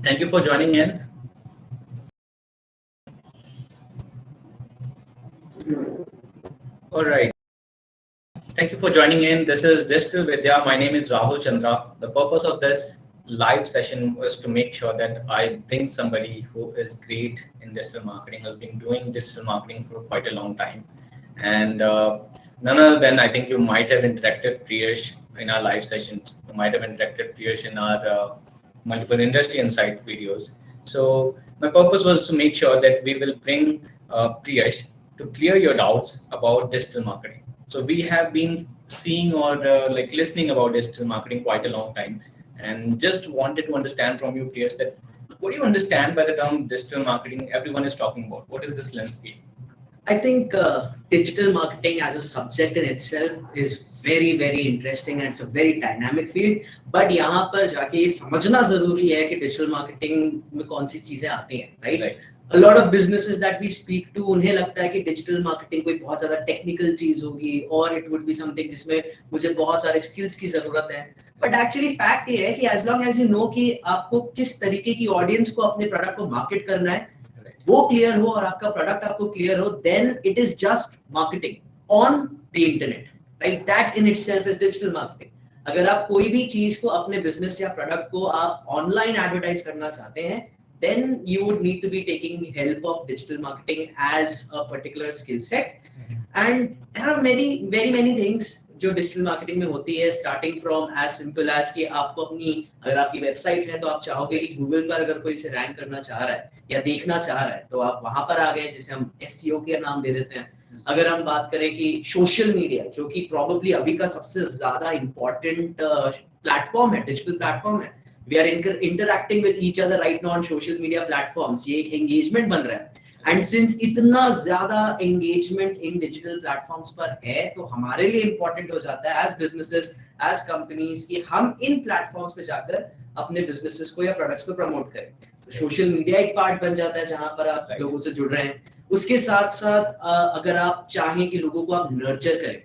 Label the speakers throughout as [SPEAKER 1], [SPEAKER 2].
[SPEAKER 1] Thank you for joining in. All right. Thank you for joining in. This is Digital Vidya. My name is Rahul Chandra. The purpose of this live session was to make sure that I bring somebody who is great in digital marketing, who's been doing digital marketing for quite a long time. And none other than I think you might have interacted Priyesh in our live sessions. You might have interacted Priyesh in our multiple industry insight videos. So my purpose was to make sure that we will bring Priyesh to clear your doubts about digital marketing. So we have been seeing or like listening about digital marketing quite a long time, and just wanted to understand from you, Priyesh, that what do you understand by the term digital marketing? Everyone is talking about. What is this landscape?
[SPEAKER 2] I think digital marketing as a subject in itself is very very interesting and it's a very dynamic field. But यहाँ पर जाके ये समझना जरूरी है कि digital marketing में कौन सी चीजें आती हैं, right? A lot of businesses that we speak to उन्हें लगता है कि digital marketing कोई बहुत ज़्यादा technical चीज होगी और it would be something जिसमें मुझे बहुत सारे skills की जरूरत है. But actually fact ये है कि as long as you know कि आपको किस तरीके की audience को अपने product को market करना है, वो क्लियर हो और आपका प्रोडक्ट आपको क्लियर हो, then it is just marketing on the internet, right? That in itself is digital marketing. अगर आप कोई भी चीज को अपने बिजनेस या प्रोडक्ट को आप ऑनलाइन एडवर्टाइज करना चाहते हैं, then you would need to be taking help of digital marketing as a particular skill set. And there are very many things जो डिजिटल मार्केटिंग में होती है, starting from as simple as कि आपको अपनी, अगर आपकी वेबसाइट है तो आप चाहोगे कि गूगल पर अगर कोई इसे रैंक करना चाह रहा है या देखना चाह रहा है तो आप वहां पर आ गए, जिसे हम एसईओ के नाम दे देते हैं. अगर हम बात करें कि सोशल मीडिया, जो कि प्रोबेबली अभी का सबसे ज्यादा इंपॉर्टेंट प्लेटफॉर्म है, डिजिटल प्लेटफॉर्म है, we are interacting with each other right now on social media platforms. ये एक एंगेजमेंट बन रहा है. एंड सिंस इतना ज्यादा एंगेजमेंट इन डिजिटल प्लेटफॉर्म्स पर है, तो हमारे लिए इंपॉर्टेंट हो जाता है एज बिजनेसेस, एज कंपनीज, कि हम इन प्लेटफॉर्म्स पे जाकर अपने बिजनेसेस को या प्रोडक्ट्स को प्रमोट करें. तो सोशल मीडिया एक पार्ट बन जाता है जहां पर आप लोगों से जुड़ रहे हैं. उसके साथ साथ अगर आप चाहें कि लोगों को आप नर्चर करें,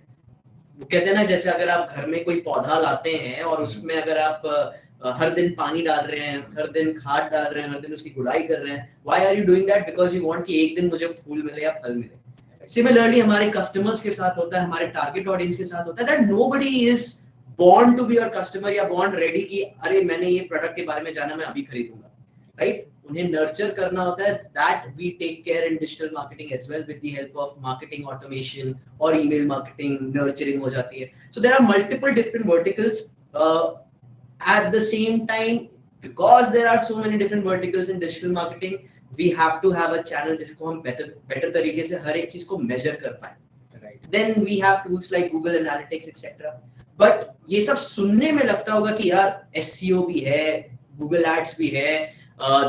[SPEAKER 2] वो कहते हैं ना, जैसे अगर आप घर में कोई पौधा लाते हैं और उसमें अगर आप हर दिन पानी डाल रहे हैं, हर दिन खाद डाल रहे हैं, हर दिन उसकी गुड़ाई कर रहे हैं, why are you doing that? Because you want कि एक दिन मुझे फूल मिले या फल मिले. Similarly हमारे कस्टमर्स के साथ होता है, हमारे टारगेट ऑडियंस के साथ होता है, that nobody is born to be your customer या born ready कि अरे मैंने ये प्रोडक्ट के बारे में जाना, मैं अभी खरीदूंगा, राइट? उन्हें नर्चर करना होता है. that we take care in digital marketing as well with the help of marketing automation और email marketing. nurturing हो जाती है. So there are multiple different verticals. At the same time, because there are so many different verticals in digital marketing, we have to have a channel जिसको हम better तरीके से हर एक चीज को measure कर पाए. Right. Then we have tools like Google Analytics, etc. But ये सब सुनने में लगता होगा कि यार SEO भी है, Google Ads भी है,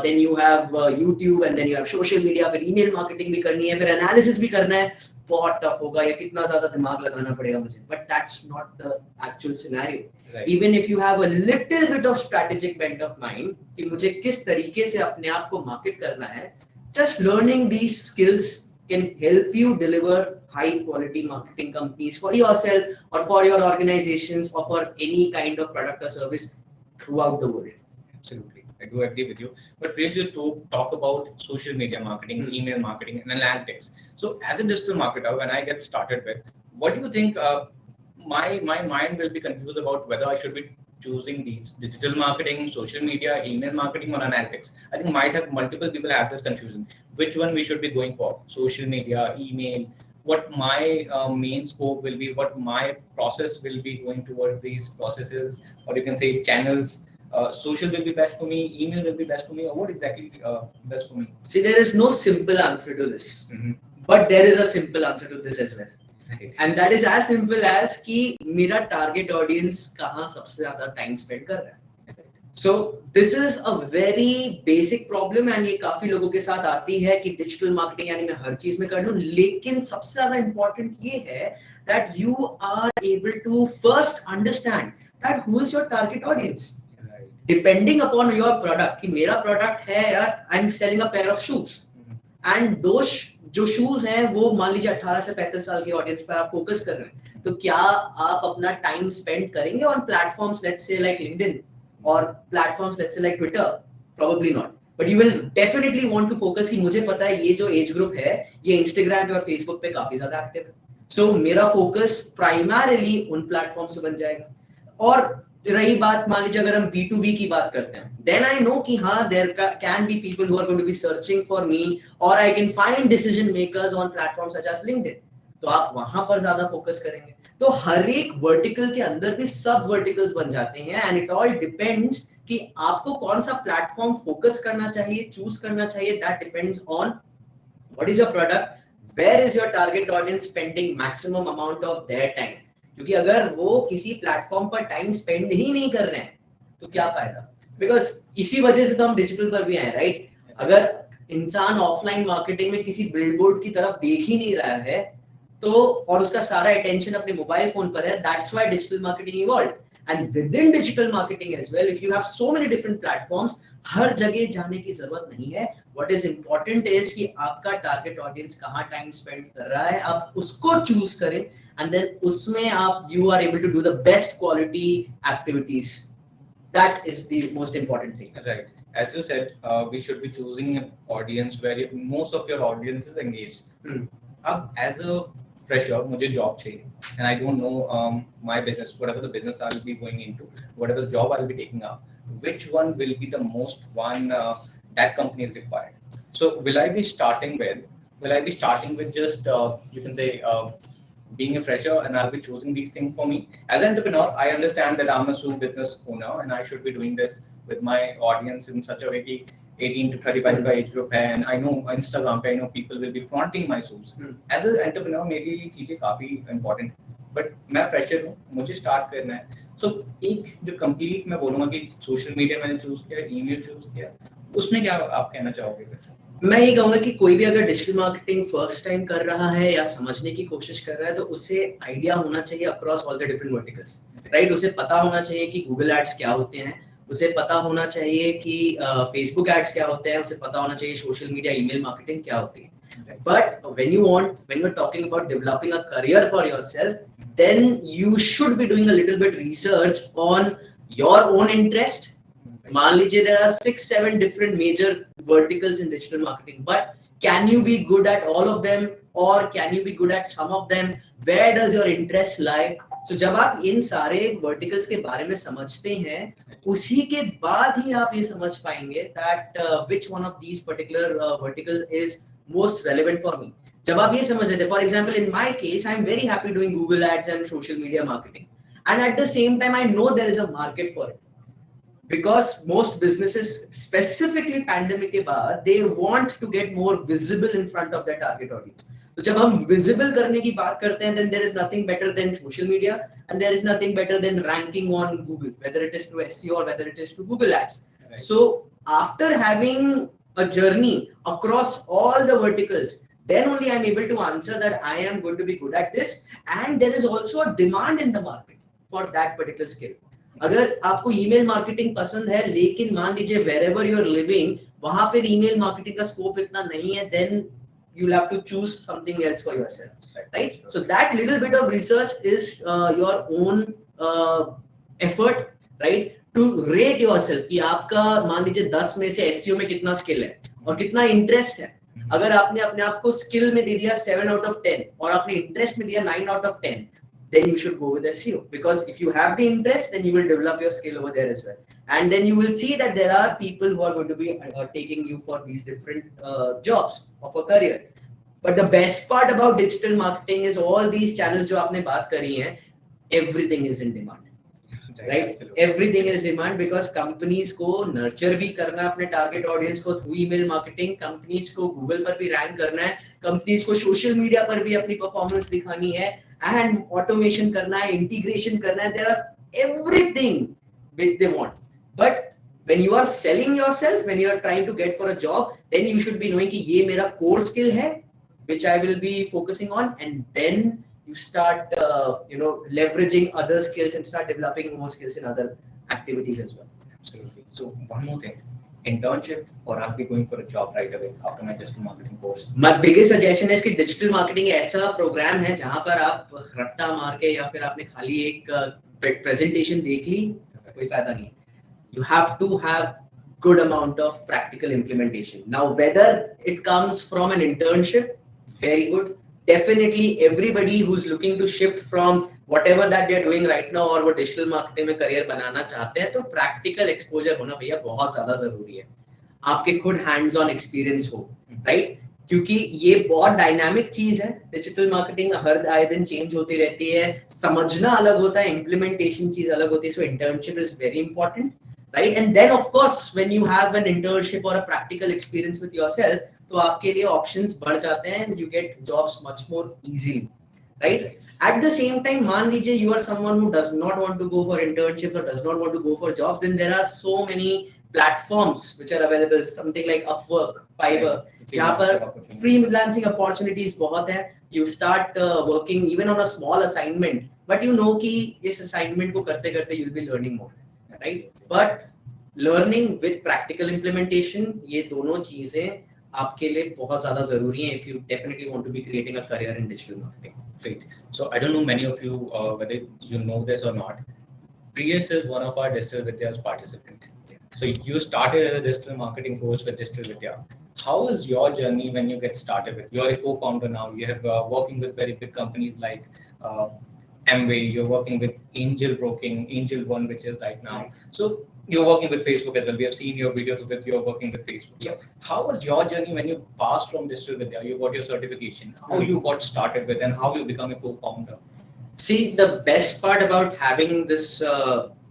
[SPEAKER 2] then you have YouTube and then you have social media, फिर email marketing भी करनी है, फिर analysis भी करना है. बहुत टफ होगा या कितना ज्यादा दिमाग लगाना पड़ेगा मुझे. But that's not the actual scenario. Right. Even if you have a little bit of strategic bent of mind कि मुझे किस तरीके से अपने आप को मार्केट करना है, just learning these skills can help you deliver high quality marketing companies for yourself or for your organizations or for any kind of product or service throughout the world.
[SPEAKER 1] Absolutely. I do agree with you. But please, you talk about social media marketing, email marketing, and analytics. So, as a digital marketer, when I get started with, what do you think? My mind will be confused about whether I should be choosing these digital marketing, social media, email marketing, or analytics. I think multiple people have this confusion. Which one we should be going for? Social media, email. What my main scope will be, what my process will be going towards these processes, or you can say channels. Social will be best for me, email will be best for me, or what exactly best for me?
[SPEAKER 2] See, there is no simple answer to this, but there is a simple answer to this as well. Right. And that is as simple as कि मेरा target audience कहाँ सबसे ज़्यादा time spend कर रहा है. So this is a very basic problem and ये काफी लोगों के साथ आती है कि digital marketing यानी मैं हर चीज में कर लूँ, लेकिन सबसे ज़्यादा important ये है that you are able to first understand that who is your target audience. Depending upon your product, कि मेरा product है यार, I'm selling a pair of shoes, and those जो शूज हैं वो मान लीजिए 18 से 35 साल की ऑडियंस पर आप फोकस कर रहे हैं, तो क्या आप अपना टाइम स्पेंड करेंगे on platforms let's say like LinkedIn और platforms let's say like Twitter? Probably not, but you will definitely want to focus कि मुझे पता है ये जो एज ग्रुप है ये इंस्टाग्राम पे और फेसबुक पे काफी ज्यादा एक्टिव है, सो मेरा फोकस प्राइमरीली उन प्लेटफॉर्म्स पे बन जाएगा। और रही बात, मान लीजिए अगर हम B2B की बात करते हैं, देन आई नो कि हाँ there can be people who are going to be searching for me और I can find decision makers on platforms such as LinkedIn, तो आप वहां पर ज्यादा फोकस करेंगे। तो हर एक वर्टिकल के अंदर भी सब वर्टिकल्स बन जाते हैं एंड इट ऑल डिपेंड्स कि आपको कौन सा प्लेटफॉर्म फोकस करना चाहिए, चूज करना चाहिए। That depends on what is your product, where is your target audience spending maximum amount of their time. क्योंकि अगर वो किसी प्लेटफॉर्म पर टाइम स्पेंड ही नहीं कर रहे हैं तो क्या फायदा? बिकॉज इसी वजह से तो हम डिजिटल पर भी आए, राइट? अगर इंसान ऑफलाइन मार्केटिंग में किसी बिलबोर्ड की तरफ देख ही नहीं रहा है तो, और उसका सारा अटेंशन अपने मोबाइल फोन पर है, that's why digital marketing evolved. And within digital marketing as well, if you have so many different platforms, हर जगह जाने की जरूरत नहीं है। व्हाट इज इंपॉर्टेंट इज कि आपका टारगेट ऑडियंस कहां टाइम स्पेंड कर रहा है, आप उसको चूज करें एंड देन उसमें आप you are able to do the best quality activities. That is the most important thing.
[SPEAKER 1] Right. As you said, we should be choosing an audience where most of your audience is engaged. अब as a fresher, मुझे job चाहिए, and I don't know my business, whatever the business I will be going into, whatever the job I will be taking up, which one will be the most one that company is required. So will I be starting with just you can say being a fresher and I'll be choosing these things for me. As an entrepreneur, I understand that I'm a small business owner and I should be doing this with my audience in such a way that 18 to 35 का age group है, and I know Instagram पे I know people will be flaunting my shoes. As an entrepreneur मेरे लिए चीजें काफी important है, but मैं fresher हूँ, मुझे start करना है। So एक जो complete मैं बोलूँगा कि social media मैंने choose किया, email choose किया, उसमें क्या आप कहना चाहोगे?
[SPEAKER 2] मैं ये कहूंगा कि कोई भी अगर डिजिटल मार्केटिंग फर्स्ट टाइम कर रहा है या समझने की कोशिश कर रहा है तो उसे आइडिया होना चाहिए across all the different verticals, right? उसे पता होना चाहिए कि गूगल एड्स क्या होते हैं, उसे पता होना चाहिए कि फेसबुक एड्स क्या होते हैं, उसे पता होना चाहिए सोशल मीडिया ईमेल मार्केटिंग क्या होती है। But when you are talking about developing a career for yourself, then you should be doing a little bit research on your own interest. मान लीजिए there are 6-7 different major verticals in digital marketing, but can you be good at all of them or can you be good at some of them? Where does your interest lie? So जब आप इन सारे verticals के बारे में समझते हैं, उसी के बाद ही आप ये समझ पाएंगे that which one of these particular vertical is most relevant for me. जब आप ये समझ लेते हैं, for example in my case I am very happy doing Google ads and social media marketing, and at the same time I know there is a market for it. Because most businesses, specifically pandemic के बाद, they want to get more visible in front of their target audience. तो जब हम visible करने की बात करते हैं, then there is nothing better than social media, and there is nothing better than ranking on Google, whether it is to SEO or whether it is to Google Ads. Right. So after having a journey across all the verticals, then only I'm able to answer that I am going to be good at this, and there is also a demand in the market for that particular skill. अगर आपको email marketing पसंद है लेकिन मान लीजिए wherever you are living वहां पे email marketing का स्कोप इतना नहीं है, then you'll have to choose something else for yourself, right? So that little bit of research is your own effort, right, to rate yourself कि आपका मान लीजिए 10 में से SEO में कितना स्किल है और कितना इंटरेस्ट है। अगर आपने अपने आप को स्किल में दे दिया 7 out of 10 और आपने इंटरेस्ट में दिया 9 out of 10, then you should go with SEO, because if you have the interest then you will develop your skill over there as well, and then you will see that there are people who are going to be taking you for these different jobs of a career. But the best part about digital marketing is all these channels जो आपने बात करी हैं, everything is in demand, right? Everything is demand because companies को nurture भी करना है अपने target audience को through email marketing, companies को Google पर भी rank करना है, companies को social media पर भी अपनी performance दिखानी है, and automation करना है, integration करना है, there are everything which they want. But when you are selling yourself, when you are trying to get for a job, then you should be knowing कि ये मेरा core skill है which I will be focusing on, and then you start leveraging other skills and start developing more skills in other activities as well.
[SPEAKER 1] Absolutely. So one more thing, internship, or are we going for a job right away after my digital marketing course?
[SPEAKER 2] My biggest suggestion is कि digital marketing ऐसा programme है जहां पर आप रट्टा मार के या फिर आपने खाली एक प्रेजेंटेशन देख ली, कोई फायदा नहीं. You have to have good amount of practical implementation. Now, whether it comes from an internship, very good. Definitely, everybody who's looking to shift from whatever that they're doing right now और वो digital marketing में career बनाना चाहते हैं, तो practical exposure होना भैया बहुत ज़्यादा ज़रूरी है. आपके खुद hands on experience हो, right? क्योंकि ये बहुत डायनामिक चीज है. डिजिटल मार्केटिंग हर आए दिन चेंज होती रहती है. समझना अलग होता है, इम्प्लीमेंटेशन चीज अलग होती है. सो internship is very important, right? And then of course when you have an internship or a practical experience with yourself, तो आपके लिए options बढ़ जाते हैं and you get jobs much more easily, right? At the same time, मान लीजिए you are someone who does not want to go for internships or does not want to go for jobs, then there are so many platforms which are available, something like Upwork, Fiverr, जहाँ पर freelancing opportunities बहुत है. You start working even on a small assignment, but you know कि इस assignment को करते करते you'll be learning more, right? But learning with practical implementation, ये दोनों चीजें आपके लिए बहुत ज़्यादा ज़रूरी हैं if you definitely want to be creating a career in digital marketing.
[SPEAKER 1] Great. So I don't know many of you whether you know this or not. Priyesh is one of our Digital Vidya's participant. So you started as a digital marketing coach with Digital Vidya. How is your journey when you get started with? You're a co-founder now. You have working with very big companies like Amway. You're working with Angel Broking, Angel One, which is right now. So you're working with Facebook as well. We have seen your videos with you're working with Facebook. So how was your journey when you passed from Digital Vidya? You got your certification. How you got started with, and how you become a co-founder?
[SPEAKER 2] See, the best part about having this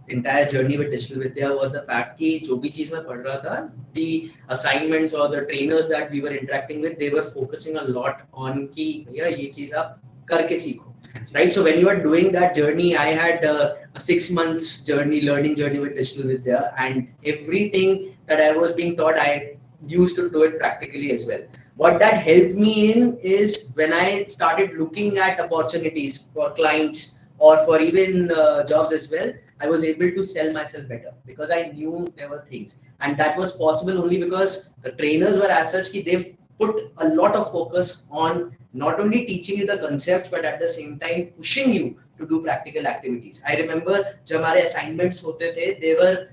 [SPEAKER 2] entire journey with Digital Vidya was the fact कि जो भी चीज मैं पढ़ रहा था, the assignments or the trainers that we were interacting with, they were focusing a lot on कि भैया ये चीज आप करके सीखो, right? So when you are doing that journey, I had a 6 months journey, learning journey with Digital Vidya, and everything that I was being taught, I used to do it practically as well. What that helped me in is when I started looking at opportunities for clients or for even jobs as well, I was able to sell myself better because I knew there were things, and that was possible only because the trainers were as such that they've put a lot of focus on not only teaching you the concepts but at the same time pushing you to do practical activities. I remember जब हमारे assignments होते थे, they were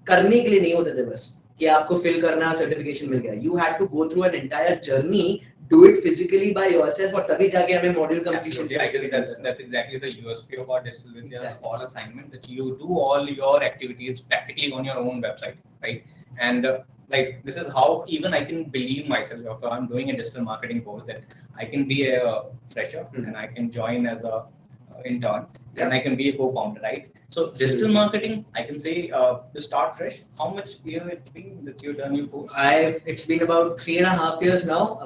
[SPEAKER 2] करने के लिए नहीं होते थे बस कि आपको fill करना certification मिल गया. You had to go through an entire journey, do it physically by yourself, और तभी जाके हमें module completion.
[SPEAKER 1] I agree. That's exactly the USP of our Digital Vidya all assignment, that you do all your activities practically on your own website, right? And like this is how even I can believe myself if I'm doing a digital marketing course that I can be a fresher and I can join as a intern and I can be a co-founder, right? So digital marketing, I can say to start fresh. How much year it's been that you've done your course?
[SPEAKER 2] It's been about 3.5 years now.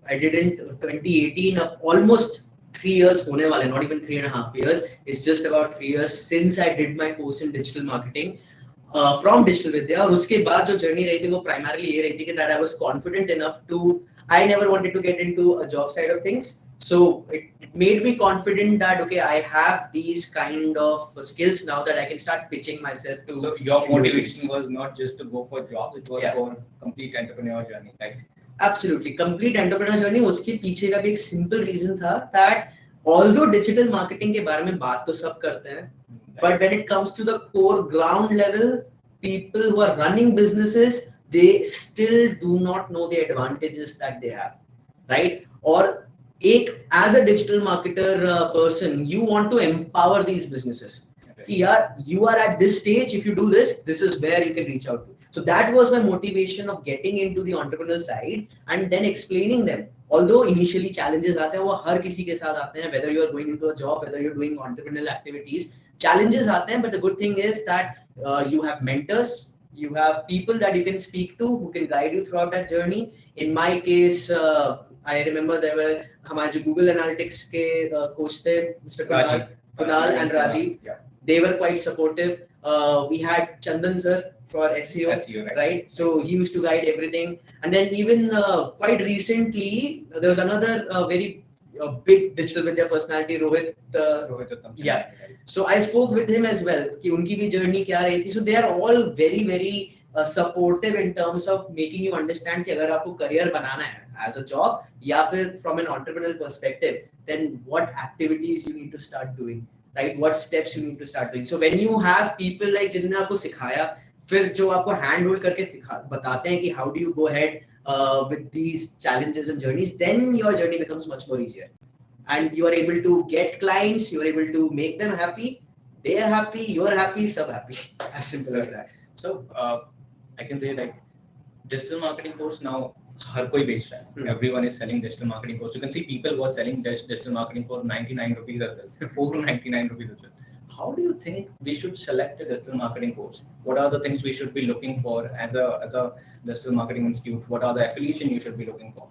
[SPEAKER 2] I did in 2018, almost 3 years होने वाले, not even 3.5 years. It's just about 3 years since I did my course in digital marketing from Digital Vidya. और उसके बाद जो journey रही थी वो primarily ये रही थी कि that I was confident enough to, I never wanted to get into a job side of things. So it made me confident that okay, I have these kind of skills now that I can start pitching myself to.
[SPEAKER 1] So your motivation was not just to go for jobs; it was for complete entrepreneur journey, right?
[SPEAKER 2] Absolutely, complete entrepreneur journey. उसके पीछे का भी एक simple reason था that although digital marketing के बारे में बात तो सब करते हैं, but when it comes to the core ground level, people who are running businesses, they still do not know the advantages that they have, right? Or एक as a digital marketer person, you want to empower these businesses. कि यार, you are at this stage. If you do this, this is where you can reach out to. So that was my motivation of getting into the entrepreneurial side and then explaining them. Although initially challenges आते हैं, वो हर किसी के साथ आते हैं. Whether you are going into a job, whether you're doing entrepreneurial activities, challenges आते हैं. But the good thing is that you have mentors, you have people that you can speak to who can guide you throughout that journey. In my case, I remember there were हमारे जो Google Analytics के coach थे, Mr. Kunal and Rajiv. Yeah. They were quite supportive. We had Chandan sir for SEO, right? So he used to guide everything. And then even quite recently, there was another very big digital media personality, Rohit. Yeah. So I spoke with him as well. कि उनकी भी journey क्या रही थी. So they are all very, very supportive in terms of making you understand कि अगर आपको career बनाना है as a job या फिर from an entrepreneurial perspective, then what activities you need to start doing, right? What steps you need to start doing. So when you have people like जिन्होंने आपको सिखाया, फिर जो आपको hand hold करके बताते हैं कि how do you go ahead with these challenges and journeys, then your journey becomes much more easier. And you are able to get clients, you are able to make them happy, they are happy, you are happy, sub happy. As simple as that.
[SPEAKER 1] So I can say like digital marketing course now हर कोई बेच रहा है. Everyone is selling digital marketing course. You can see people who are selling digital marketing course 99 rupees as well, 499 rupees as well. How do you think we should select a digital marketing course? What are the things we should be looking for as a digital marketing institute? What are the affiliation you should be looking for?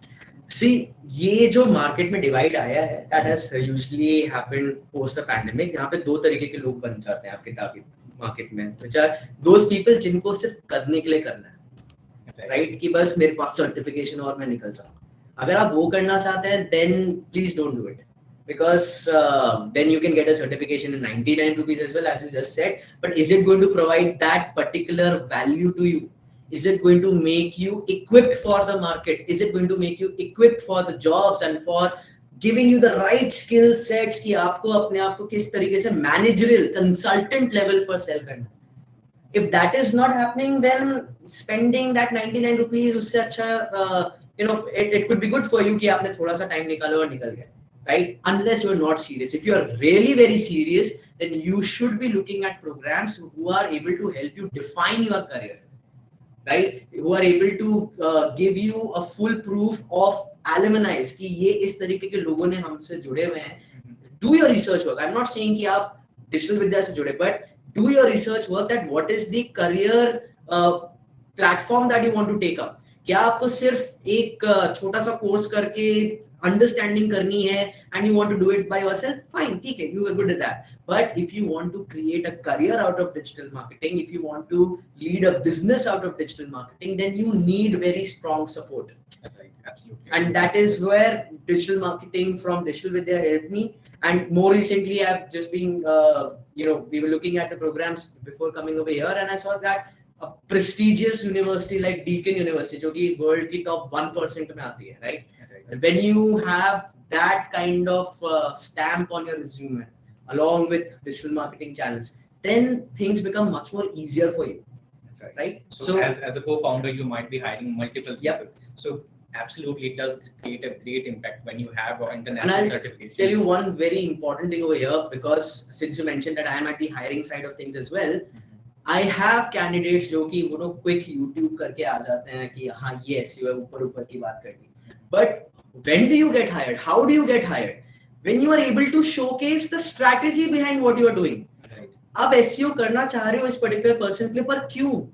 [SPEAKER 2] See, ये जो market में divide आया है, that has usually happened post the pandemic, जहाँ पे दो तरीके के लोग बन जाते हैं आपके टारगेट मार्केट में, which are those people जिनको सिर्फ करने के लिए करना है, right? कि बस मेरे पास सर्टिफिकेशन और मैं निकल जाऊँ. अगर आप वो करना चाहते हैं, then please don't do it, because then you can get a certification in 99 rupees as well, as you just said. But is it going to provide that particular value to you? Is it going to make you equipped for the market? Is it going to make you equipped for the jobs and for giving you the right skill sets कि आपको अपने आप को किस तरीके से managerial consultant level पर sell करना? If that is not happening, then spending that 99 rupees उससे अच्छा it could be good for you कि आपने थोड़ा सा time निकाला और निकल गया, right? Unless you are not serious. If you are really very serious, then you should be looking at programs who are able to help you define your career. Right, who are able to give you a full proof of alumni कि ये इस तरीके के लोगों ने हमसे जुड़े हुए हैं. Do your research work. I'm not saying कि आप digital विद्या से जुड़े, but do your research work that what is the career platform that you want to take up. क्या आपको सिर्फ एक छोटा सा कोर्स करके understanding करनी है and you want to do it by yourself, fine, ठीक है, you are good at that. But if you want to create a career out of digital marketing, if you want to lead a business out of digital marketing, then you need very strong support.
[SPEAKER 1] Right, absolutely.
[SPEAKER 2] And that is where digital marketing from Digital Vidya helped me. And more recently, I've just been, we were looking at the programs before coming over here, and I saw that a prestigious university like Deakin University, जो कि world की top 1% में आती है, right? When you have that kind of stamp on your resume along with digital marketing channels, then things become much more easier for you, right?
[SPEAKER 1] So as a co-founder, you might be hiring multiple people.
[SPEAKER 2] Yep.
[SPEAKER 1] So absolutely, it does create a great impact when you have an international
[SPEAKER 2] and I'll
[SPEAKER 1] certification.
[SPEAKER 2] Tell you one very important thing over here, because since you mentioned that I am at the hiring side of things as well, I have candidates जो कि वो लोग quick YouTube करके आ जाते हैं कि हाँ ये SEO है, ऊपर की बात करनी. But when do you get hired? How do you get hired? When you are able to showcase the strategy behind what you are doing.
[SPEAKER 1] Right.
[SPEAKER 2] आप SEO करना चाह रहे हो इस particular person के लिए, पर क्यों?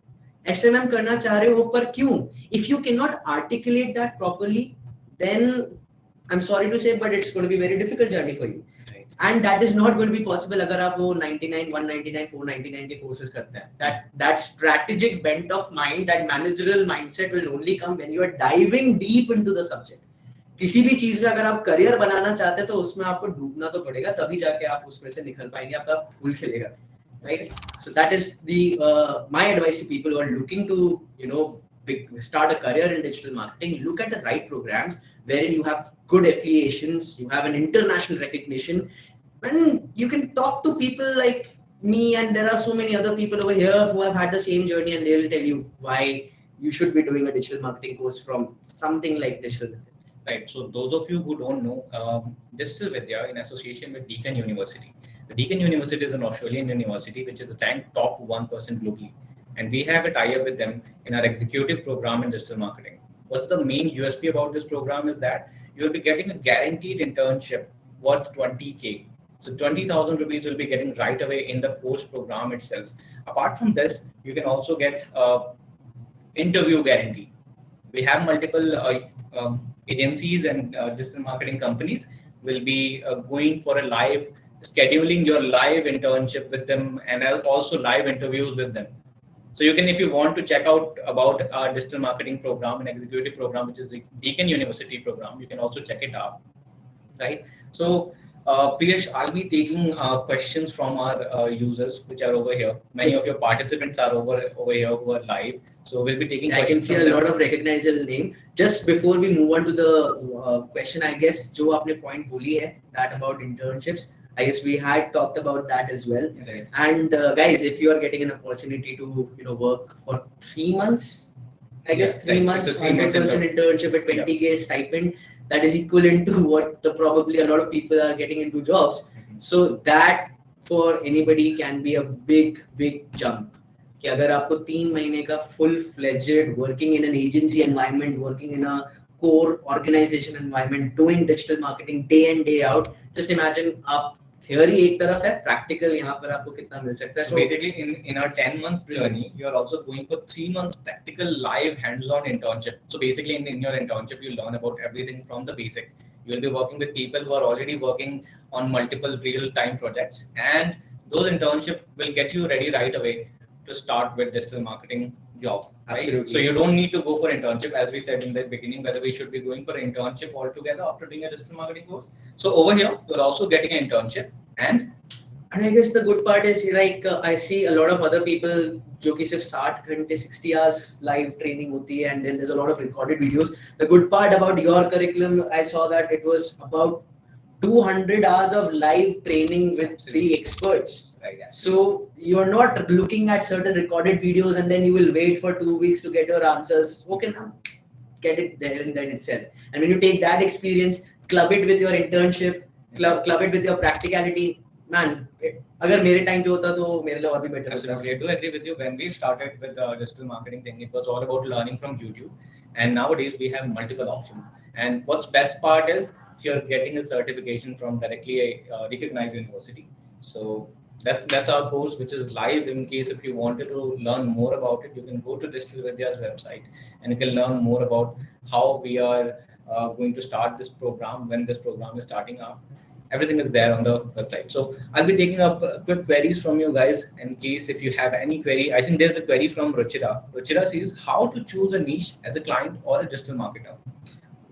[SPEAKER 2] SMM करना चाह रहे हो पर क्यों? If you cannot articulate that properly, then I'm sorry to say, but it's going to be a very difficult journey for you. Right. And that is not going to be possible अगर आप वो 99, 199, 499 के courses करते हैं. That strategic bent of mind, that managerial mindset will only come when you are diving deep into the subject. किसी भी चीज में अगर आप करियर बनाना चाहते हैं तो उसमें आपको डूबना तो पड़ेगा, तभी जाके आप उसमें से निकल पाएंगे, आपका फूल खिलेगा, right? So that is the my advice to people who are looking to start a career in digital marketing. Look at the right programs wherein you have good affiliations, you have an international recognition, and you can talk to people like me, and there are so many other people over here who have had the same journey, and they will tell you why you should be doing a digital marketing course from something like digital.
[SPEAKER 1] Right. So those of you who don't know, Digital Vidya in association with Deakin University. The Deakin University is an Australian university which is ranked top 1% globally, and we have a tie-up with them in our executive program in digital marketing. What's the main USP about this program is that you will be getting a guaranteed internship worth 20K. So 20,000 rupees will be getting right away in the course program itself. Apart from this, you can also get interview guarantee. We have multiple agencies and digital marketing companies will be going for a scheduling your live internship with them and also live interviews with them. So you can, if you want to check out about our digital marketing program and executive program, which is the Deakin University program, you can also check it out, right? So Priyesh, I'll be taking questions from our users which are over here. Many of your participants are over here who are live, so we'll be taking
[SPEAKER 2] I can
[SPEAKER 1] questions
[SPEAKER 2] see
[SPEAKER 1] from
[SPEAKER 2] a
[SPEAKER 1] them.
[SPEAKER 2] lot of recognizable name. Just before we move on to the question, I guess जो आपने point बोली है that about internships, I guess we had talked about that as well.
[SPEAKER 1] Right.
[SPEAKER 2] And guys, if you are getting an opportunity to work for 3 months, I guess
[SPEAKER 1] Yeah,
[SPEAKER 2] 3 months,
[SPEAKER 1] it's a 3 months
[SPEAKER 2] 100% internship at 20K stipend, that is equivalent to what probably a lot of people are getting into jobs. So that for anybody can be a big jump. कि अगर आपको 3 महीने का full fledged working in an agency environment, working in a core organisation environment, doing digital marketing day in day out, just imagine आप theory एक तरफ है, practical यहाँ पर आपको कितना मिल सकता है.
[SPEAKER 1] So basically in our 10 month journey, you are also going for 3 months practical live hands-on internship. So basically in your internship, you learn about everything from the basic. You will be working with people who are already working on multiple real-time projects, and those internship will get you ready right away to start with digital marketing job. Right?
[SPEAKER 2] Absolutely.
[SPEAKER 1] So you don't need to go for internship, as we said in the beginning, whether we should be going for internship altogether after doing a digital marketing course. So over here, you're also getting an internship, and
[SPEAKER 2] I guess the good part is like I see a lot of other people जो कि सिर्फ 60 घंटे 60 hours live training होती है, and then there's a lot of recorded videos. The good part about your curriculum, I saw that it was about 200 hours of live training with the experts.
[SPEAKER 1] Right, yeah.
[SPEAKER 2] So you're not looking at certain recorded videos and then you will wait for 2 weeks to get your answers. Okay, now get it there and then itself. And when you take that experience, club it with your internship, club it with your practicality, man, अगर मेरे time पे होता तो मेरे लिए और भी better होता.
[SPEAKER 1] Absolutely, I do agree with you. When we started with the digital marketing thing, it was all about learning from YouTube, and nowadays we have multiple options. And what's best part is you're getting a certification from directly a recognized university. So that's our course, which is live. In case if you wanted to learn more about it, you can go to Digital Vidya's website and you can learn more about how we are going to start this program, when this program is starting up. Everything is there on the website. So I'll be taking up quick queries from you guys in case if you have any query. I think there's a query from Ruchira. Ruchira says how to choose a niche as a client or a digital marketer.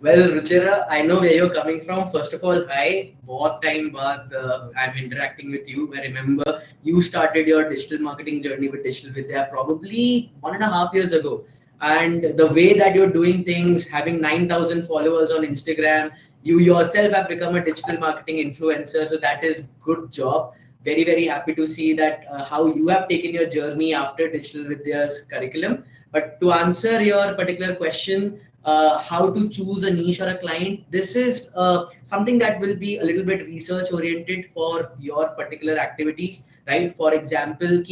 [SPEAKER 2] Well, Ruchira, I know where you're coming from. First of all, hi. बहुत time बाद I'm interacting with you. I remember you started your digital marketing journey with Digital Vidya probably 1.5 years ago. And the way that you're doing things, having 9,000 followers on Instagram, you yourself have become a digital marketing influencer. So that is good job. Very happy to see that how you have taken your journey after Digital Vidya's curriculum. But to answer your particular question, how to choose a niche or a client, this is something that will be a little bit research oriented for your particular activities, right? For example,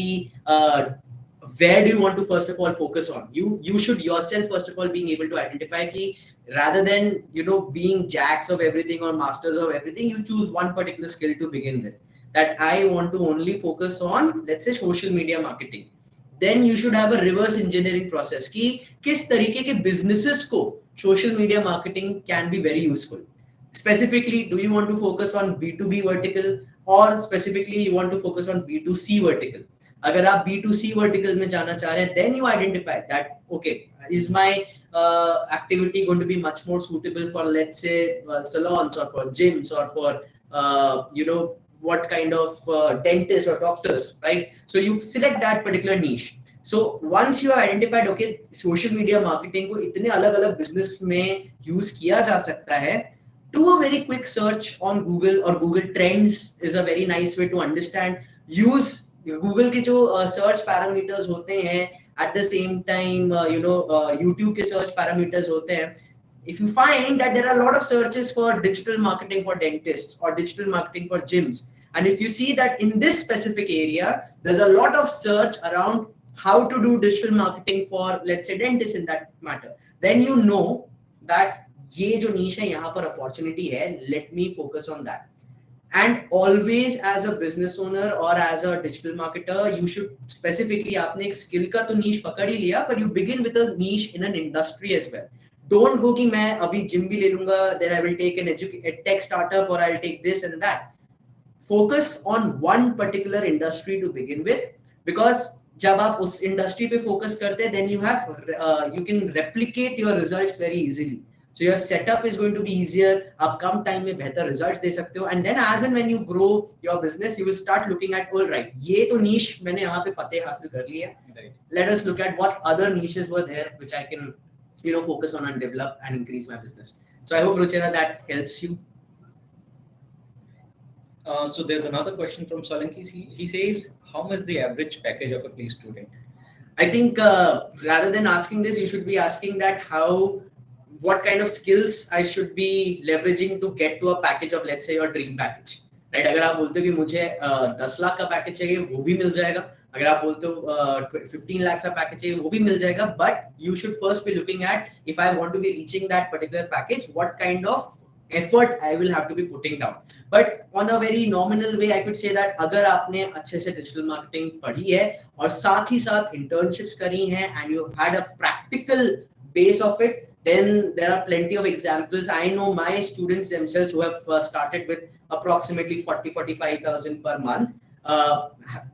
[SPEAKER 2] where do you want to first of all focus on? You should yourself first of all being able to identify rather than being jacks of everything or masters of everything, you choose one particular skill to begin with. That I want to only focus on, let's say, social media marketing. Then you should have a reverse engineering process कि किस तरीके के businesses को social media marketing can be very useful. Specifically, do you want to focus on B2B vertical or specifically you want to focus on B2C vertical? अगर आप B2C vertical में जाना चाह रहे हैं, then you identify that okay, is my activity going to be much more suitable for, let's say, salons or for gyms or for what kind of dentists or doctors, right? So you select that particular niche. So once you have identified, okay, social media marketing को इतने अलग-अलग business में use किया जा सकता है, do a very quick search on Google or Google Trends is a very nice way to understand. Use Google के जो search parameters होते हैं, at the same time YouTube के search parameters होते हैं. If you find that there are a lot of searches for digital marketing for dentists or digital marketing for gyms, and if you see that in this specific area, there's a lot of search around how to do digital marketing for, let's say, dentists in that matter, then you know that ये जो niche है यहाँ पर opportunity है, let me focus on that. And always as a business owner or as a digital marketer, you should specifically, आपने एक skill का तो niche पकड़ ही लिया, but you begin with a niche in an industry as well. Don't go कि मैं अभी gym भी ले लूँगा, then I will take a tech startup or I'll take this and that. Focus on one particular industry to begin with, because जब आप उस industry पे focus करते हैं, then you can replicate your results very easily. So your setup is going to be easier. आप कम time में बेहतर results दे सकते हो. And then as and when you grow your business, you will start looking at, all right, ये तो niche मैंने यहाँ पे फतेह हासिल कर ली है. Right. Let us look at what other niches were there which I can, focus on and develop and increase my business. So I hope, Ruchira, that helps you.
[SPEAKER 1] So there's another question from Solanki. He says, how much is the average package of a PE student?
[SPEAKER 2] I think rather than asking this, you should be asking that what kind of skills I should be leveraging to get to a package of, let's say, your dream package. Right? अगर आप बोलते हो कि मुझे 10 लाख का package चाहिए, वो भी मिल जाएगा. अगर आप बोलते हो 15 lakhs का पैकेज चाहिए, वो भी मिल जाएगा. But you should first be looking at, if I want to be reaching that particular package, what kind of effort I will have to be putting down. But on a very nominal way, I could say that अगर आपने अच्छे से digital marketing पढ़ी है और साथ ही साथ internships करी हैं and you have had a practical base of it, then there are plenty of examples. I know my students themselves who have started with approximately 40-45,000 per month.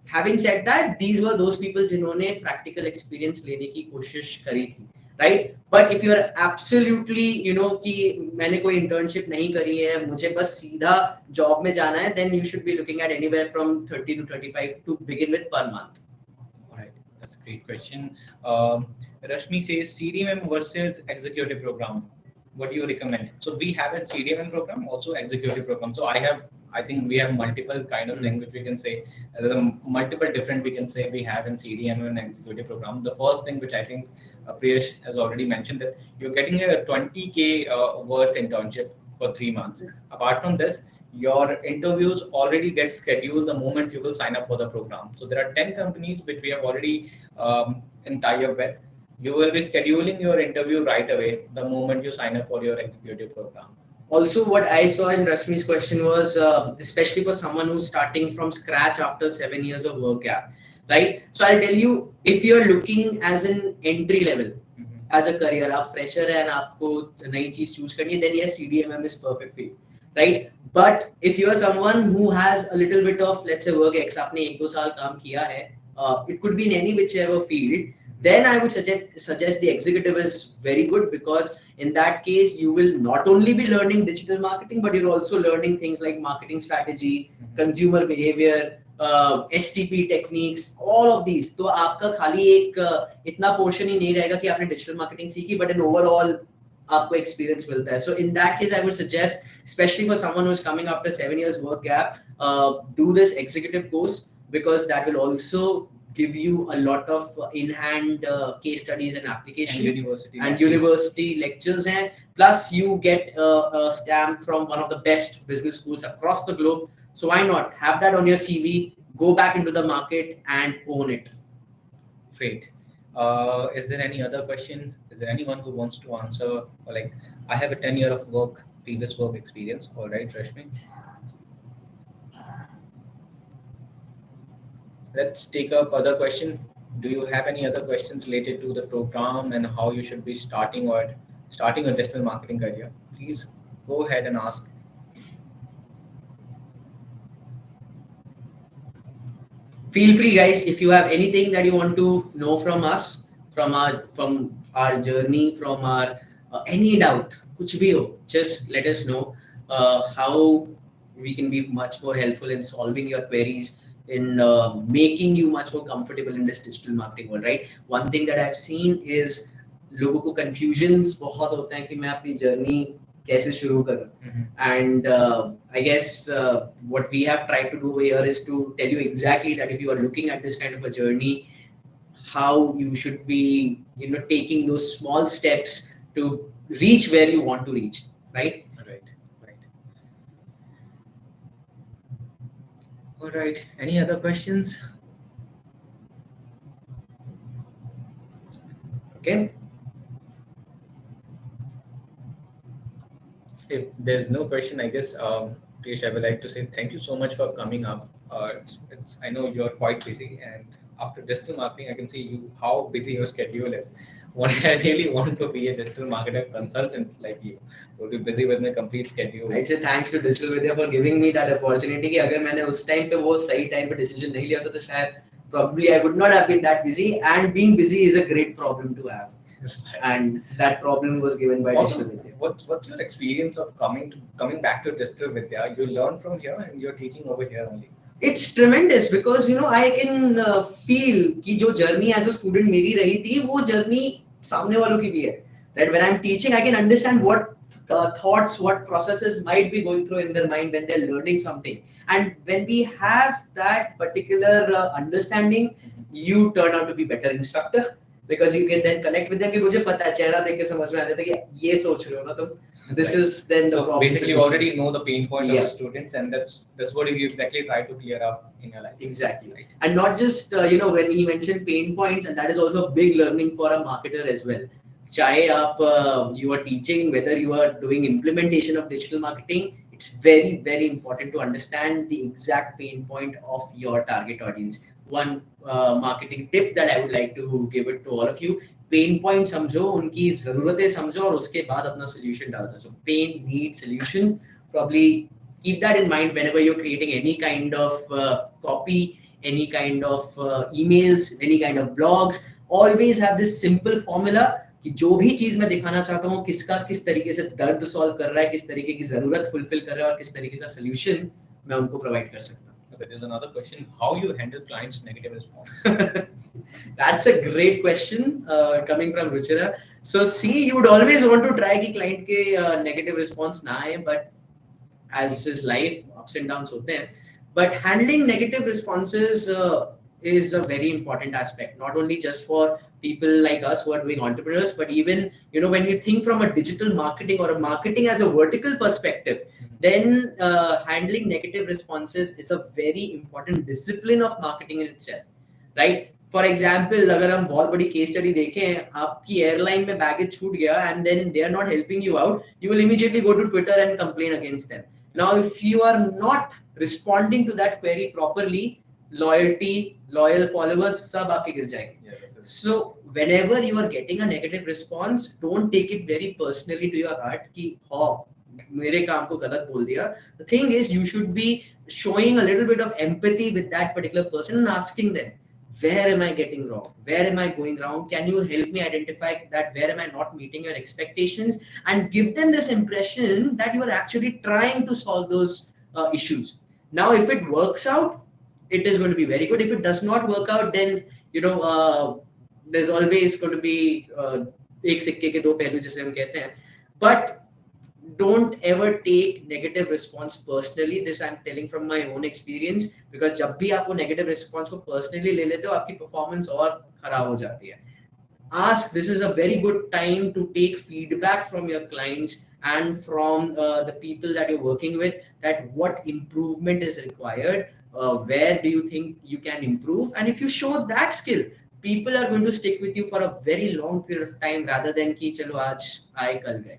[SPEAKER 2] Having said that, these were those people जिन्होंने practical experience लेने की कोशिश करी थी. Right? But if you are absolutely, कि मैंने कोई internship नहीं करी है, मुझे बस सीधा job में जाना है, then you should be looking at anywhere from 30 to 35 to begin with per month.
[SPEAKER 1] All right, that's a great question. Rashmi says CDMM versus executive program. What do you recommend? So we have a CDMM program, also executive program. So I think we have multiple kind of things which we can say. There are multiple different we can say we have in CDM and executive program. The first thing which I think Priyesh has already mentioned, that you're getting a 20K worth internship for 3 months. Apart from this, your interviews already get scheduled the moment you will sign up for the program. So there are 10 companies which we have already in tie-up with. You will be scheduling your interview right away the moment you sign up for your executive program.
[SPEAKER 2] Also, what I saw in Rashmi's question was, especially for someone who's starting from scratch after 7 years of work gap, right? So I'll tell you, if you're looking as an entry level, as a career, आप fresher है and आपको नई चीज choose करनी है, then yes, CDMM is perfect for you, right? But if you are someone who has a little bit of, let's say, work X, आपने 1-2 साल काम किया है, it could be in any whichever field, then I would suggest the executive is very good, because in that case you will not only be learning digital marketing, but you're also learning things like marketing strategy, consumer behavior, STP techniques, all of these. तो आपका खाली एक इतना portion ही नहीं रहेगा कि आपने digital marketing सीखी, but an overall आपको experience मिलता है. So in that case, I would suggest, especially for someone who's coming after 7 years work gap, do this executive course, because that will also give you a lot of in-hand case studies and application and university lectures, and plus you get a stamp from one of the best business schools across the globe. So why not have that on your CV, go back into the market and own it.
[SPEAKER 1] Great. Is there any other question? Is there anyone who wants to answer? Or like, I have a 10-year of previous work experience. All right, Rashmi. Let's take up other question. Do you have any other questions related to the program and how you should be starting a digital marketing career? Please go ahead and ask.
[SPEAKER 2] Feel free, guys, if you have anything that you want to know from us, from our journey, from our any doubt, kuch bhi ho, just let us know how we can be much more helpful in solving your queries, in making you much more comfortable in this digital marketing world, right? One thing that I've seen is लोगों को confusions बहुत होते हैं कि मैं अपनी journey कैसे शुरू करूं. And I guess what we have tried to do here is to tell you exactly that if you are looking at this kind of a journey, how you should be, taking those small steps to reach where you want to reach, right?
[SPEAKER 1] All right. Any other questions?
[SPEAKER 2] Okay.
[SPEAKER 1] If there's no question, I guess, Priyesh, I would like to say thank you so much for coming up. I know you're quite busy, and after digital marketing, I can see how busy your schedule is. I really want to be a digital marketer consultant like you, who will be busy with my complete schedule.
[SPEAKER 2] I'd say thanks to Digital Vidya for giving me that opportunity. कि अगर मैंने उस time पे वो सही time पे decision नहीं लिया था, तो शायद probably I would not have been that busy. And being busy is a great problem to have. And that problem was given by
[SPEAKER 1] Also,
[SPEAKER 2] Digital Vidya.
[SPEAKER 1] what's your experience of coming back to Digital Vidya? You learn from here and you're teaching over here only.
[SPEAKER 2] It's tremendous because I can feel कि जो journey as a student मेरी रही थी वो journey सामने वालों की भी है. That when I'm teaching, I can understand what thoughts, what processes might be going through in their mind when they're learning something. And when we have that particular understanding, you turn out to be better instructor because you can then connect with them. कि मुझे पता है चेहरा देख के समझ में आ जाता है कि ये सोच रहे हो ना तुम. This is then the problem.
[SPEAKER 1] Basically, you already know the pain point of
[SPEAKER 2] Yeah.
[SPEAKER 1] the students, and that's what you exactly try to clear up in your life.
[SPEAKER 2] Exactly. Right. And not just when he mentioned pain points, and that is also a big learning for a marketer as well. चाहे आप you are teaching, whether you are doing implementation of digital marketing, it's very very important to understand the exact pain point of your target audience. One marketing tip that I would like to give it to all of you: pain point समझो, उनकी जरूरतें समझो और उसके बाद अपना solution डाल दो. So pain, need, solution. Probably keep that in mind whenever you're creating any kind of copy, any kind of emails, any kind of blogs. Always have this simple formula कि जो भी चीज मैं दिखाना चाहता हूँ किसका किस तरीके से दर्द सॉल्व कर रहा है, किस तरीके की जरूरत फुलफिल कर रहा है और किस तरीके का solution मैं उनको प्रोवाइड कर सकता हूँ.
[SPEAKER 1] Okay, there's another question: how you handle clients' negative response?
[SPEAKER 2] That's a great question coming from Ruchira. So see, you would always want to try कि client के negative response ना आए, but as is life, ups and downs होते हैं. But handling negative responses is a very important aspect, not only just for people like us who are doing entrepreneurs, but even when you think from a digital marketing or a marketing as a vertical perspective, then handling negative responses is a very important discipline of marketing in itself, right? For example अगर हम बहुत बड़ी case study देखें, आपकी airline में baggage छूट गया and then they are not helping you out, you will immediately go to Twitter and complain against them. Now if you are not responding to that query properly, loyalty, loyal followers सब आपके गिर जाएंगे. So whenever you are getting a negative response, don't take it very personally to your heart कि मेरे काम को गलत बोल दिया. The thing is, you should be showing a little bit of empathy with that particular person and asking them, where am I getting wrong? Where am I going wrong? Can you help me identify that? Where am I not meeting your expectations? And give them this impression that you are actually trying to solve those issues. Now, if it works out, it is going to be very good. If it does not work out, then there's always going to be एक सिक्के के दो पहलू जिसे हम कहते हैं. But don't ever take negative response personally. This I'm telling from my own experience, because जब भी आप वो negative response को personally ले लेते हो, आपकी performance और खराब हो जाती है. Ask, this is a very good time to take feedback from your clients and from the people that you're working with, that what improvement is required, where do you think you can improve, and if you show that skill, people are going to stick with you for a very long period of time rather than कि चलो आज आए कल गए.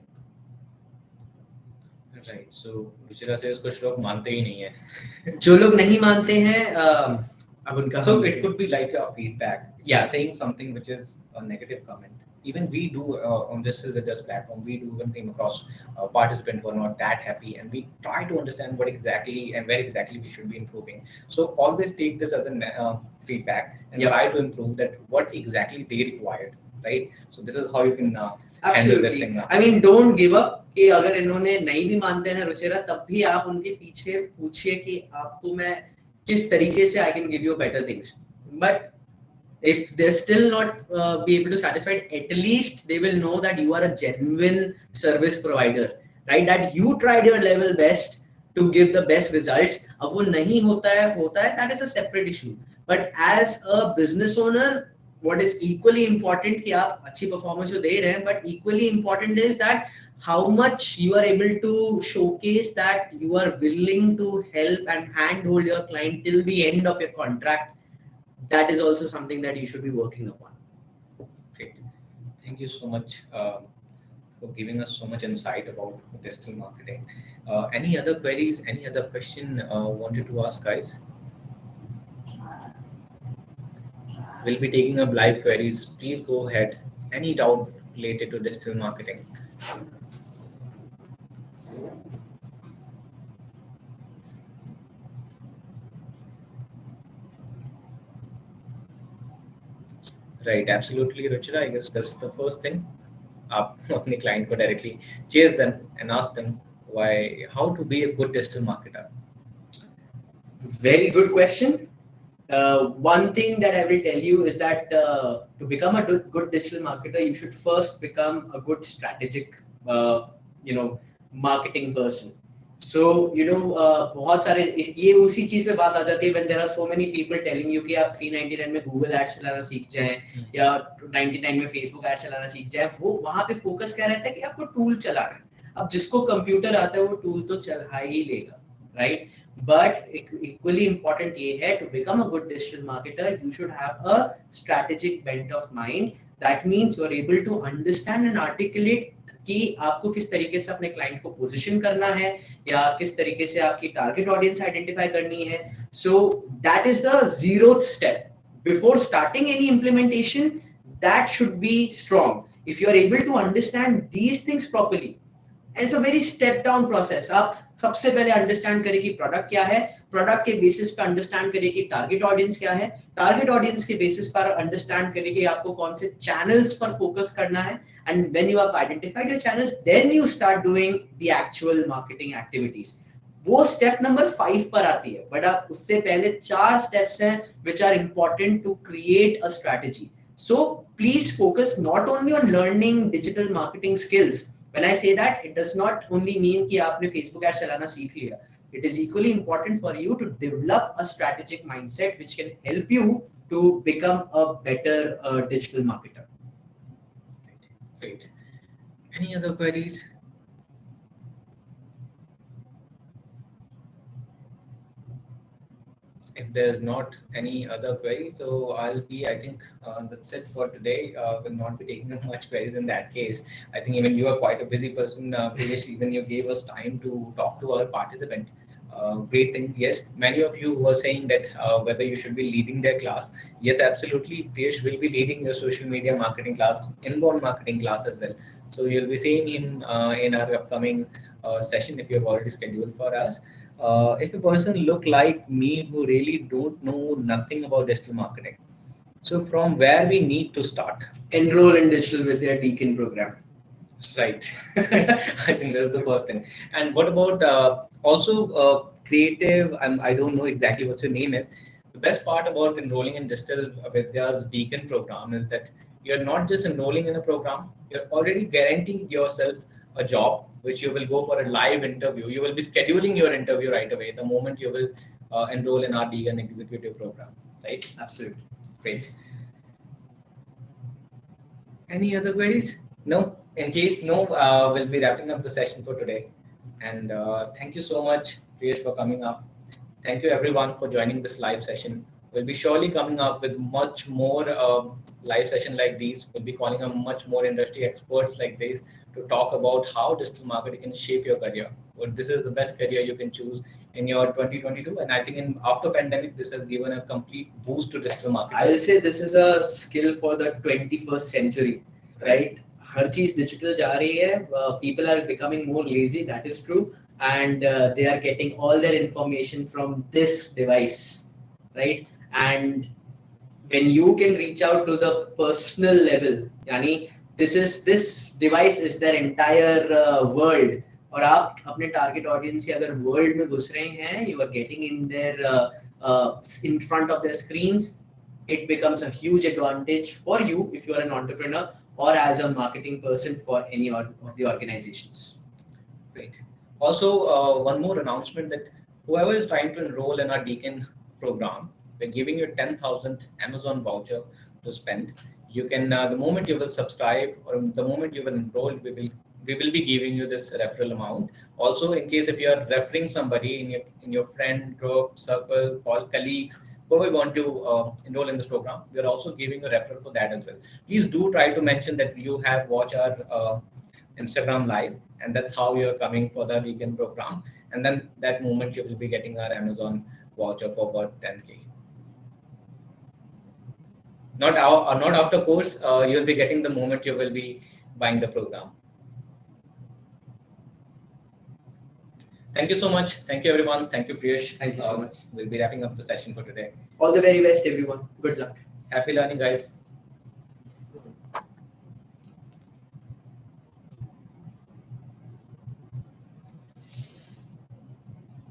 [SPEAKER 1] Right. So Ruchira says कुछ लोग मानते ही नहीं है.
[SPEAKER 2] जो लोग नहीं मानते हैं अब उनका.
[SPEAKER 1] So it could be like a feedback.
[SPEAKER 2] Yeah.
[SPEAKER 1] Saying something which is a negative comment. Even we do on Digital Vidya's platform, we do even came across participants who are not that happy, and we try to understand what exactly and where exactly we should be improving. So always take this as a feedback and try to improve that what exactly they required, right? So this is how you can handle this thing now.
[SPEAKER 2] I mean, don't give up. कि अगर इन्होंने नहीं भी मानते हैं रुचिरा, तब भी आप उनके पीछे पूछिए कि आपको मैं किस तरीके से I can give you better things. But if they're still not be able to satisfy, at least they will know that you are a genuine service provider, right? That you tried your level best to give the best results. अब वो नहीं होता है, that is a separate issue. But as a business owner, what is equally important कि आप अच्छी performance दे रहे हैं, but equally important is that how much you are able to showcase that you are willing to help and handhold your client till the end of your contract. That is also something that you should be working upon.
[SPEAKER 1] Great. Thank you so much for giving us so much insight about digital marketing. Any other queries, any other question wanted to ask, guys? We'll be taking up live queries. Please go ahead. Any doubt related to digital marketing? Right, absolutely, Ruchira. I guess that's the first thing. आप अपने client को directly chase them and ask them why, how to be a good digital marketer.
[SPEAKER 2] Very good question. One thing that I will tell you is that to become a good digital marketer, you should first become a good strategic, you know, marketing person. So बहुत सारे ये उसी चीज पे बात आ जाती है when there are so many people telling you कि आप 399 में Google Ads चलाना सीख जाएं या 99 में Facebook Ads चलाना सीख जाएं, वो वहाँ पे फोकस क्या रहता है कि आपको टूल चलाना है. अब जिसको कंप्यूटर आता है वो टूल तो चला ही लेगा, राइट? But equally important ये है, to become a good digital marketer, you should have a strategic bent of mind. That means you are able to understand and articulate कि आपको किस तरीके से अपने क्लाइंट को पोजीशन करना है या किस तरीके से आपकी टारगेट ऑडियंस आइडेंटिफाई करनी है. So that is the zeroth step. Before starting any implementation, that should be strong. If you are able to understand these things properly, and it's a very step down process. आप सबसे पहले understand करें कि product क्या है, product के basis पर understand करें कि टारगेट ऑडियंस क्या है, टारगेट ऑडियंस के बेसिस पर अंडरस्टैंड करें कि आपको कौन से चैनल्स पर फोकस करना है, and when you have identified your channels, then you start doing the actual marketing activities. वो स्टेप नंबर 5 पर आती है, बट आप उससे पहले 4 स्टेप्स हैं which are important to create a strategy. So please focus not only on learning digital marketing skills. When I say that, it does not only mean कि आपने Facebook ads चलाना सीख लिया. It is equally important for you to develop a strategic mindset which can help you to become a better digital marketer.
[SPEAKER 1] Great. Any other queries? If there's not any other queries, so I think that's it for today. Will not be taking up much queries in that case. I think even you are quite a busy person, Priyesh, even you gave us time to talk to our participant. Great thing. Yes, many of you were saying that whether you should be leading their class. Yes, absolutely. Priyesh will be leading your social media marketing class, inbound marketing class as well. So you'll be seeing him in our upcoming session if you have already scheduled for us. If a person look like me who really don't know nothing about digital marketing, so from where we need to start?
[SPEAKER 2] Enroll in Digital with their Deacon program.
[SPEAKER 1] Right. I think that's the first thing. And what about also creative? I don't know exactly what your name is. The best part about enrolling in Digital Vidya's Beacon program is that you're not just enrolling in a program, you're already guaranteeing yourself a job, which you will go for a live interview. You will be scheduling your interview right away the moment you will enroll in our Beacon executive program. Right?
[SPEAKER 2] Absolutely.
[SPEAKER 1] Great. Any other queries? No? In case no, we'll be wrapping up the session for today. And thank you so much, Priyesh, for coming up. Thank you everyone for joining this live session. We'll be surely coming up with much more live session like these. We'll be calling on much more industry experts like this to talk about how digital marketing can shape your career. Well, this is the best career you can choose in your 2022. And I think after pandemic, this has given a complete boost to digital marketing.
[SPEAKER 2] I will say this is a skill for the 21st century, right? हर चीज digital जा रही है. People are becoming more lazy, that is true, and they are getting all their information from this device, right? And when you can reach out to the personal level, यानी this device is their entire world, और आप अपने target audience से अगर world में घुस रहे हैं, you are getting in their in front of their screens, it becomes a huge advantage for you if you are an entrepreneur or as a marketing person for any of the organizations.
[SPEAKER 1] Great. Also, one more announcement that whoever is trying to enroll in our Deacon program, we're giving you 10,000 Amazon voucher to spend. You can, the moment you will subscribe or the moment you will enroll, we will be giving you this referral amount. Also, in case if you are referring somebody in your friend group, circle, all colleagues, whoever want to enroll in this program, we are also giving a referral for that as well. Please do try to mention that you have watched our Instagram live, and that's how you're coming for the Deacon program. And then that moment you will be getting our Amazon voucher for about 10K. Not after course, you'll be getting the moment you will be buying the program. Thank you so much. Thank you, everyone. Thank you, Priyesh.
[SPEAKER 2] Thank you so much.
[SPEAKER 1] We'll be wrapping up the session for today.
[SPEAKER 2] All the very best, everyone. Good luck.
[SPEAKER 1] Happy learning, guys.